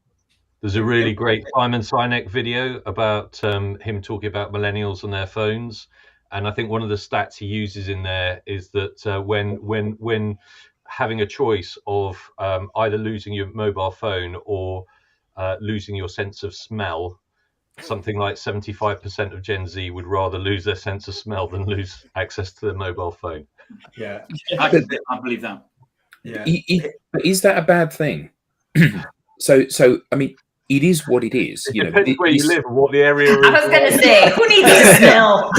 There's a really great Simon Sinek video about him talking about millennials and their phones. And I think one of the stats he uses in there is that when having a choice of either losing your mobile phone or losing your sense of smell, something like 75% of Gen Z would rather lose their sense of smell than lose access to their mobile phone. Yeah, I believe that. Yeah, But is that a bad thing? So I mean, it is what it is. It depends where you live and what the area is. I was going to say, who needs to smell?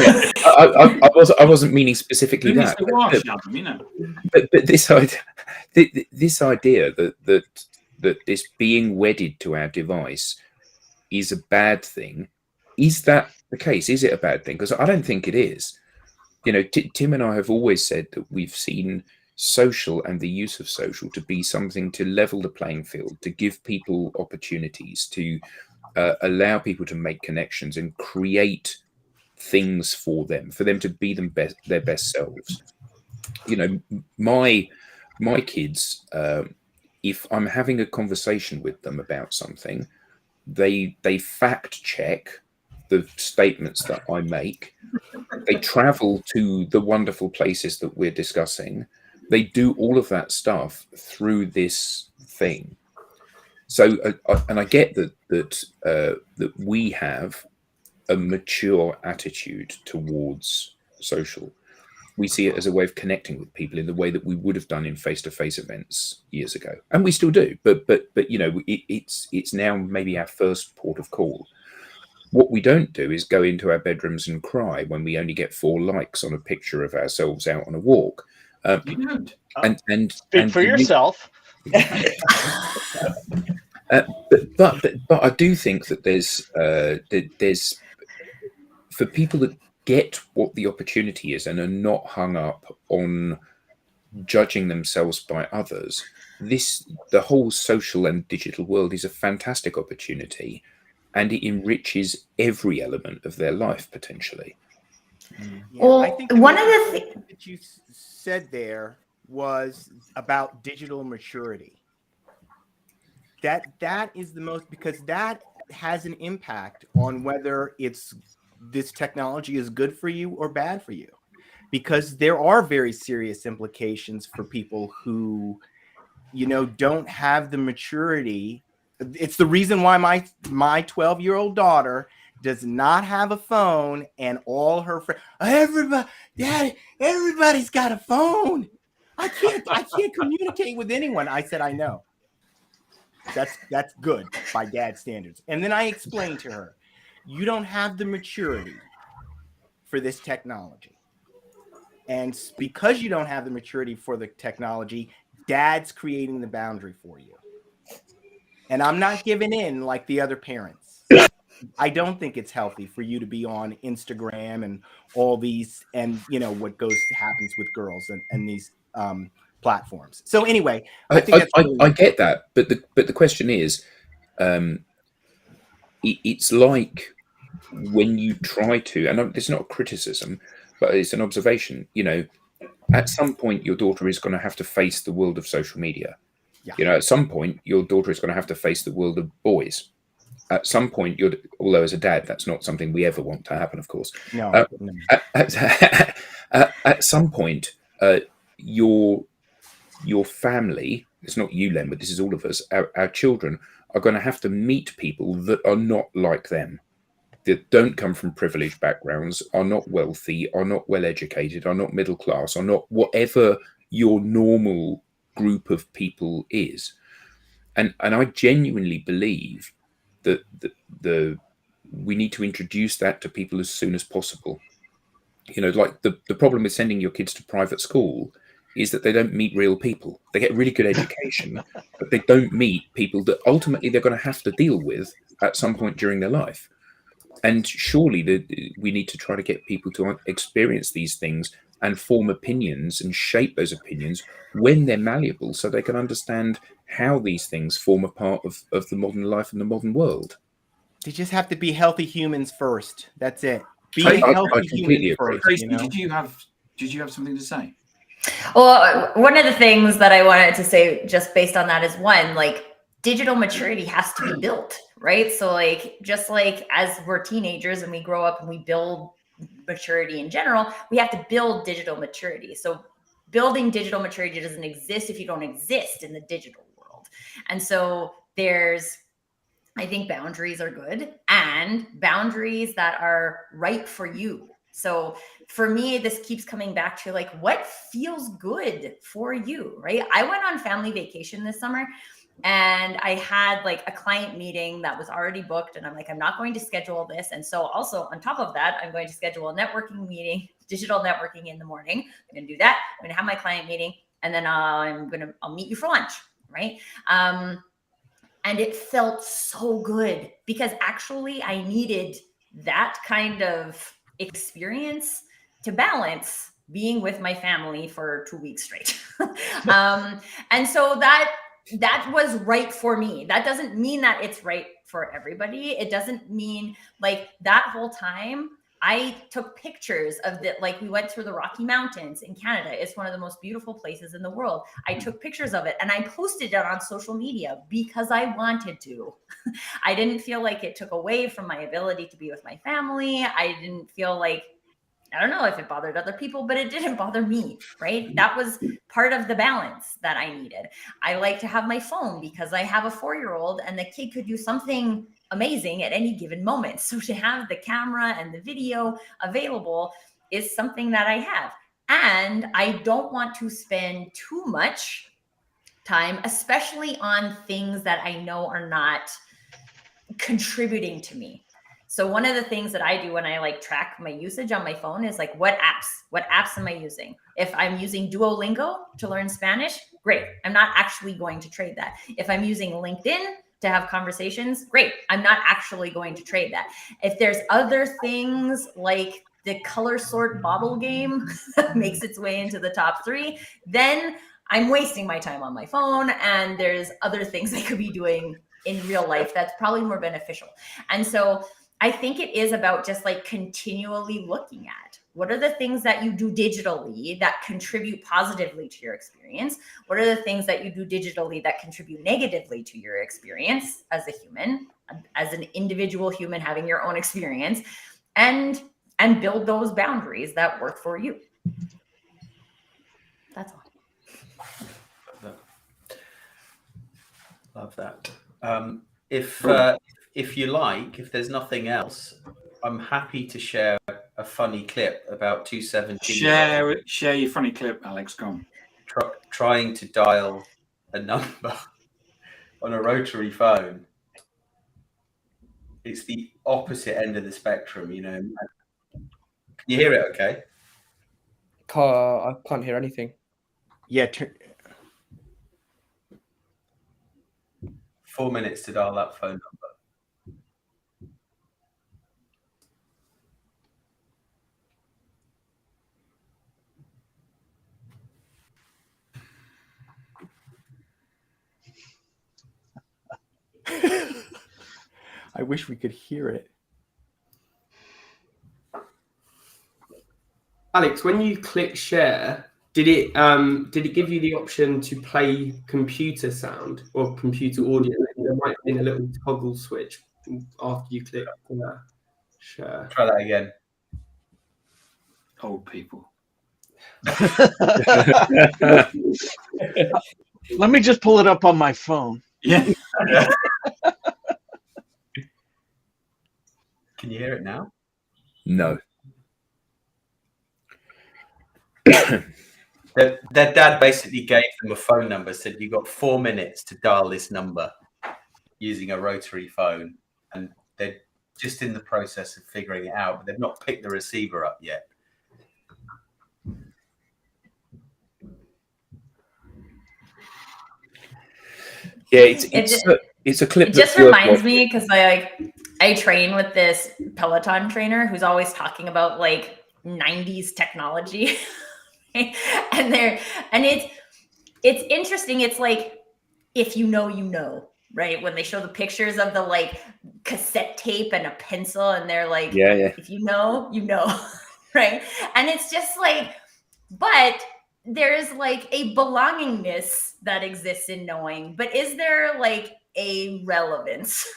I wasn't meaning specifically Who needs that. to wash, Adam, But this idea that this being wedded to our device is a bad thing, is that the case? Is it a bad thing? Because I don't think it is. Tim and I have always said that we've seen social and the use of social to be something to level the playing field, to give people opportunities, to allow people to make connections and create things for them to be their best selves. My kids, if I'm having a conversation with them about something, they fact check the statements that I make. They travel to the wonderful places that we're discussing. They do all of that stuff through this thing. So, and I get that we have a mature attitude towards social. We see it as a way of connecting with people in the way that we would have done in face-to-face events years ago, and we still do. But it's now maybe our first port of call. What we don't do is go into our bedrooms and cry when we only get 4 likes on a picture of ourselves out on a walk. You don't. And speak for yourself. But I do think that there's for people that get what the opportunity is and are not hung up on judging themselves by others. The whole social and digital world is a fantastic opportunity, and it enriches every element of their life potentially. Yeah, Well, I think one of the that you said there, was about digital maturity. That is the most, because that has an impact on whether this technology is good for you or bad for you, because there are very serious implications for people who, don't have the maturity. It's the reason why my 12-year-old daughter does not have a phone, and all her friends, everybody's got a phone. I can't communicate with anyone. I said, I know. That's good by dad standards. And then I explained to her, you don't have the maturity for this technology. And because you don't have the maturity for the technology, dad's creating the boundary for you. And I'm not giving in like the other parents. I don't think it's healthy for you to be on Instagram and all these, and what happens with girls and these platforms. So anyway, I think I get that, but the question is, it's like when you try to, and it's not a criticism, but it's an observation. At some point, your daughter is going to have to face the world of social media. Yeah. At some point, your daughter is going to have to face the world of boys. At some point, although as a dad, that's not something we ever want to happen, of course. No. At some point, your family, it's not you, Len, but this is all of us, our children are going to have to meet people that are not like them, that don't come from privileged backgrounds, are not wealthy, are not well educated, are not middle class, are not whatever your normal group of people is. And I genuinely believe that we need to introduce that to people as soon as possible. Like the problem with sending your kids to private school is that they don't meet real people. They get really good education, but they don't meet people that ultimately they're going to have to deal with at some point during their life. And surely we need to try to get people to experience these things and form opinions and shape those opinions when they're malleable, so they can understand how these things form a part of the modern life and the modern world. They just have to be healthy humans first. That's it. I Healthy completely humans agree. first. Tracy, did you have something to say? Well, one of the things that I wanted to say just based on that is one, like digital maturity has to be built, right? So like, just like as we're teenagers and we grow up and we build maturity in general, we have to build digital maturity. So building digital maturity doesn't exist if you don't exist in the digital world. And so I think boundaries are good, and boundaries that are right for you. So for me, this keeps coming back to like, what feels good for you, right? I went on family vacation this summer, and I had like a client meeting that was already booked, and I'm like, I'm not going to schedule this. And so also on top of that, I'm going to schedule a networking meeting, digital networking in the morning. I'm going to do that. I'm going to have my client meeting, and then I'll meet you for lunch, right? And it felt so good because actually I needed that kind of experience to balance being with my family for 2 weeks straight. And so that was right for me. That doesn't mean that it's right for everybody. It doesn't mean like that whole time I took pictures of we went through the Rocky Mountains in Canada. It's one of the most beautiful places in the world. I took pictures of it and I posted it on social media because I wanted to. I didn't feel like it took away from my ability to be with my family. I didn't feel like, I don't know if it bothered other people, but it didn't bother me, right? That was part of the balance that I needed. I like to have my phone because I have a 4-year-old and the kid could do something amazing at any given moment. So to have the camera and the video available is something that I have. And I don't want to spend too much time, especially on things that I know are not contributing to me. So one of the things that I do when I track my usage on my phone is what apps am I using? If I'm using Duolingo to learn Spanish, great. I'm not actually going to trade that. If I'm using LinkedIn to have conversations, great. I'm not actually going to trade that. If there's other things like the color sort bottle game that makes its way into the top 3, then I'm wasting my time on my phone, and there's other things I could be doing in real life that's probably more beneficial. And so I think it is about just continually looking at What are the things that you do digitally that contribute positively to your experience? What are the things that you do digitally that contribute negatively to your experience as a human, as an individual human having your own experience, and build those boundaries that work for you. That's all. Love that. If you like, if there's nothing else, I'm happy to share a funny clip about 217. Share your funny clip, Alex. Go on. Trying to dial a number on a rotary phone. It's the opposite end of the spectrum, you know. Can you hear it okay? I can't hear anything. Yeah. 4 minutes to dial that phone number. I wish we could hear it. Alex, when you click share, did it give you the option to play computer sound or computer audio? There might have been a little toggle switch after you click share. Try that again. Old people. Let me just pull it up on my phone. Yeah. Can you hear it now? No. Their dad basically gave them a phone number, said you got 4 minutes to dial this number using a rotary phone, and they're just in the process of figuring it out, but they've not picked the receiver up yet. Yeah, it's a clip. It just reminds me because I train with this Peloton trainer who's always talking about like 90s technology. and it's interesting. It's like, if you know, you know, right? When they show the pictures of the like cassette tape and a pencil, and they're like, yeah. If you know, you know, right? And it's just like, but there's like a belongingness that exists in knowing, but is there like a relevance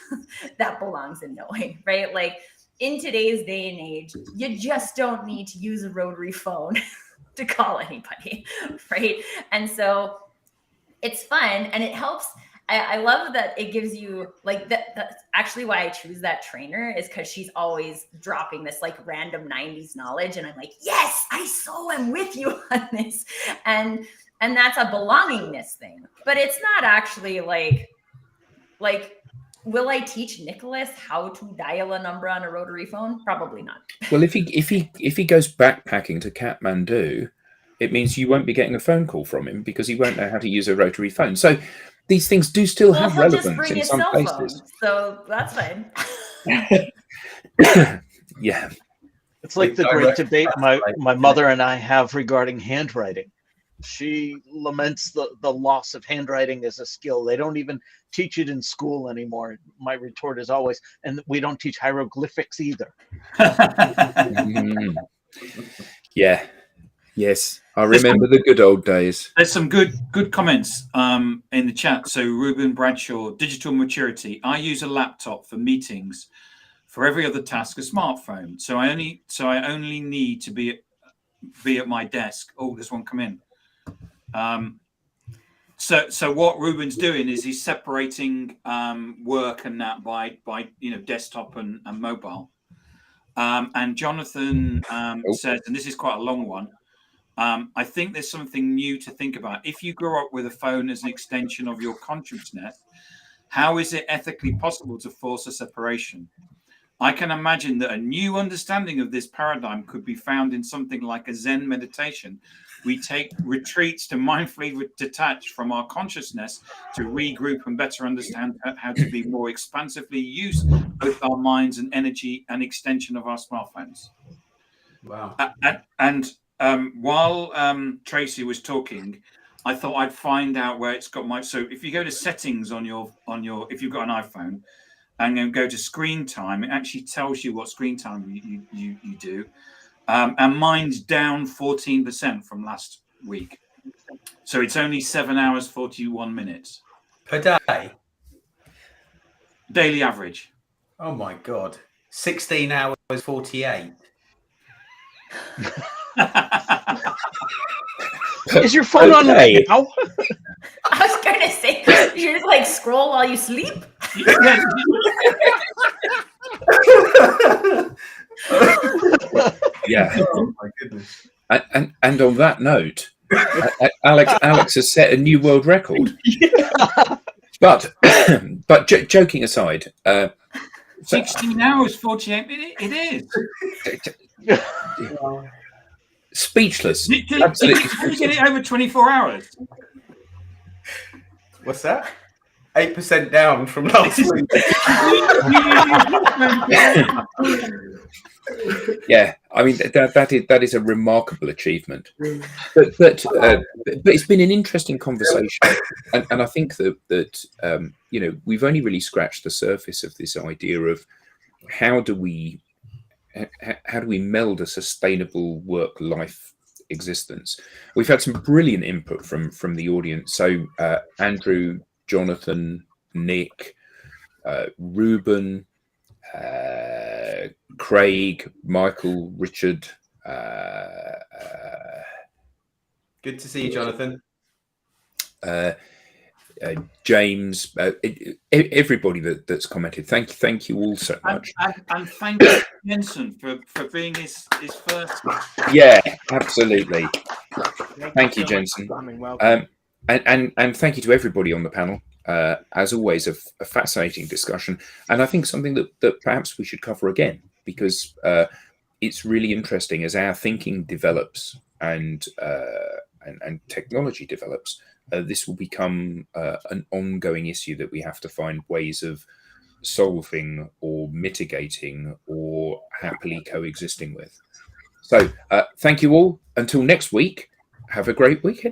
that belongs in knowing, right? Like in today's day and age, you just don't need to use a rotary phone to call anybody, right? And so it's fun and it helps. I love that it gives you like that. That's actually why I choose that trainer, is because she's always dropping this like random 90s knowledge. And I'm like, yes, I so am with you on this. And that's a belongingness thing, but it's not actually like, will I teach Nicholas how to dial a number on a rotary phone? Probably not. Well, if he goes backpacking to Kathmandu, it means you won't be getting a phone call from him because he won't know how to use a rotary phone. So these things do still have relevance in some places. So that's fine. Yeah. It's like the great debate my mother and I have regarding handwriting. She laments the loss of handwriting as a skill. They don't even teach it in school anymore. My retort is always, and we don't teach hieroglyphics either. Yeah. Yes. I remember the good old days. There's some good comments in the chat. So Ruben Bradshaw, digital maturity. I use a laptop for meetings. For every other task, a smartphone. So I only need to be at my desk. Oh, there's one come in. So what Ruben's doing is he's separating work and that by desktop and mobile. And Jonathan says, and this is quite a long one, I think there's something new to think about. If you grow up with a phone as an extension of your consciousness, how is it ethically possible to force a separation? I can imagine that a new understanding of this paradigm could be found in something like a Zen meditation. We take retreats to mindfully detach from our consciousness to regroup and better understand how to be more expansively use both our minds and energy, an extension of our smartphones. Wow. While Tracy was talking, I thought I'd find out where it's got so if you go to settings on your if you've got an iPhone and then go to screen time, it actually tells you what screen time you do. and mine's down 14% from last week. So it's only 7 hours 41 minutes Per day? daily average. Oh my God. 16 hours 48. Is your phone on Okay. now? I was going to say, you just like scroll while you sleep. Yeah. Oh my goodness. And on that note, Alex has set a new world record. But joking aside, 16 hours 48 minutes. It is. speechless. Did Absolutely you get it over 24 hours? What's that? 8% down from last week. Yeah, I mean that is a remarkable achievement. But it's been an interesting conversation, and I think that you know, we've only really scratched the surface of this idea of how do we meld a sustainable work-life existence. We've had some brilliant input from the audience. So Andrew, Jonathan, Nick, Ruben, Craig, Michael, Richard. Good to see you, Jonathan. James, everybody that's commented. Thank you all so much. And thank you, Jensen, for being his first. Yeah, absolutely. Thank you, Jensen. Welcome. And thank you to everybody on the panel. As always, a fascinating discussion, and I think something that perhaps we should cover again, because it's really interesting as our thinking develops and technology develops. This will become an ongoing issue that we have to find ways of solving or mitigating or happily coexisting with. So thank you all. Until next week, have a great weekend.